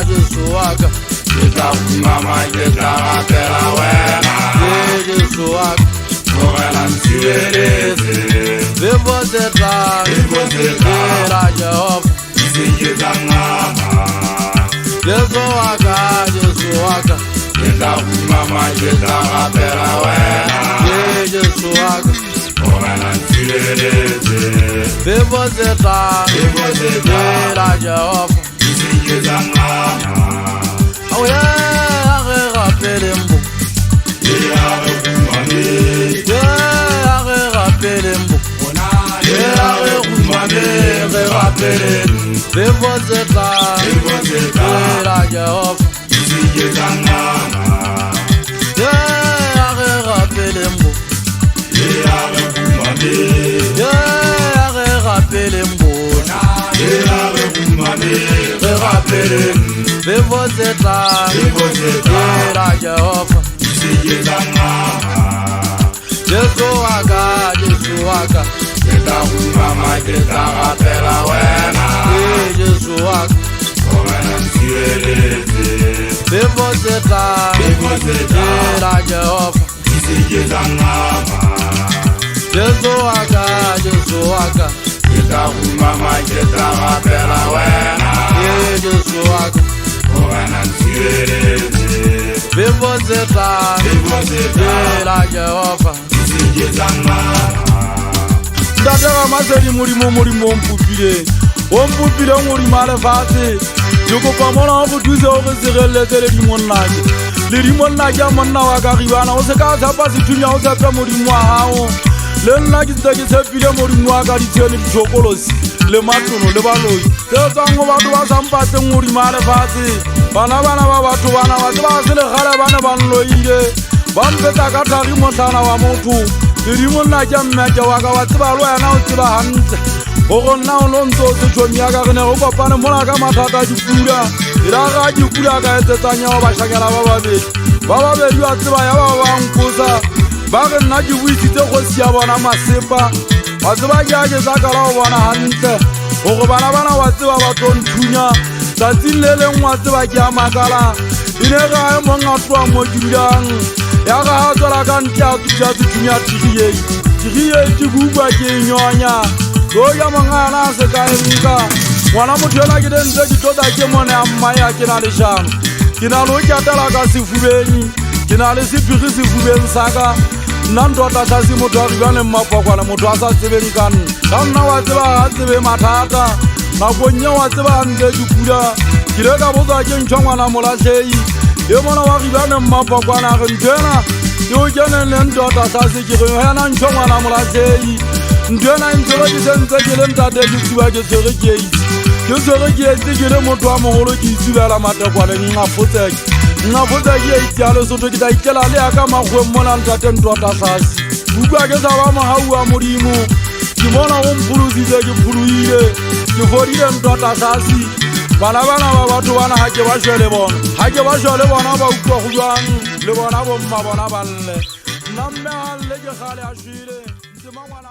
Jesu waka Kita mama kita rapela wena Jesu waka Morela nsiweleze Vivo zeta Era Jehova Isikita ngama Jesu waka Kita mama kita rapela wena Jesu waka Morela nsiweleze Vivo zeta Era Jehova Isikita ngama Awe age rapele mbo Iyare kumane Age rapele mbo Iyare kumane Iyare rapele Vivo zeta Era Jehova Isikita ngama Age rapele mbo Iyare kumane Age rapele mbo Iyare kumane Iyare rapele Vivo zeta Era Jehova Isikita ngama Jesu waka Kita mama kita rapela wena Jesu waka Morela nsiweleze Vivo zeta Era Jehova Isikita ngama Jesu waka Kita mama kita rapela wena Jesu waka Morela nsiweleze Vivo zeta Era Jehova Isikita ngama Ndatega masedi murimo mpupile Ompupile ngurima lefatshe Diko pa mona go thusa o go segelletse le dimonnake Le dimonnake a monna wa ka gibana o se ka tsapa sethunya o tsapa modimo wa hao Le nna ke tse ke tshepile modimo wa ka ditshene ditshokolosi le matlono le baloi Tse tsang go batho ba sampatse ngurima lefatshe Bana ba batho bana ba tseba se le gale bana ba nloile Ba mpeta ka thagi motlana wa motho Le dimonnake a mmeke wa ka wa tseba le wena o tseba hantle O gonna o lontso se tshoni ya ka gene go kopane mona ka mathata dipula Ira ga dipula ka etsetsanya o ba shakela ba babedi Ba babedi wa tseba ya ba ba nkosa Ba ge nna ke buisitse go sia bona masepa Wa tseba ke a ke sakala go bona hantle O go bana wa tseba ba tonthunya Tsatsing le leng wa tseba ke a makala Ine ga e monga tloa mo ke dulang Ya ga ha tswela ka ntle a tutsa tuthunya tigiyei Tigiyei ke bukwa ke e nyonya Yo ya mangana se ka emika Ngwana motho yona ke dentse ke tota ke mone a mmaya ke na le shano Ke na le o kiatela ka sefubeng Ke na le sepigi sefubeng saka Nna ntota sa se motho a ribane mmapakwana motho a sa tsebeng ka nna Ka nna wa tseba a tsebe mathata Nakong ye wa tseba hantle dipula Ke le ka botswa ke ntho ngwana molatlhei E mona wa ribane mmapakwana ge nthwena Yo keneng le ntota sa se ke re Hena ntho ngwana molatlhei Ntwena ntshelo ke sentse ke le ntate ke tsuba ke tshwere ke eitse Ke tshwere ke eitse ke le motho wa mogolo ke itsubela matekwane Nnafotseke e eitse ya Lesotho ke ta ikela le ya ka makgweng mona ntate ntota sasi Bukwa ke sa ba mohau wa modimo Ke mona go mpholositse ke pholoile Ke fodile ntota sasi Bana ba batho bana ha ke ba shwele bona Ha ke ba shwele bona ba ukwa go jwang Le bona bomma bona ba lle Nna mme a lle ke gale a shwele Ntse mangwana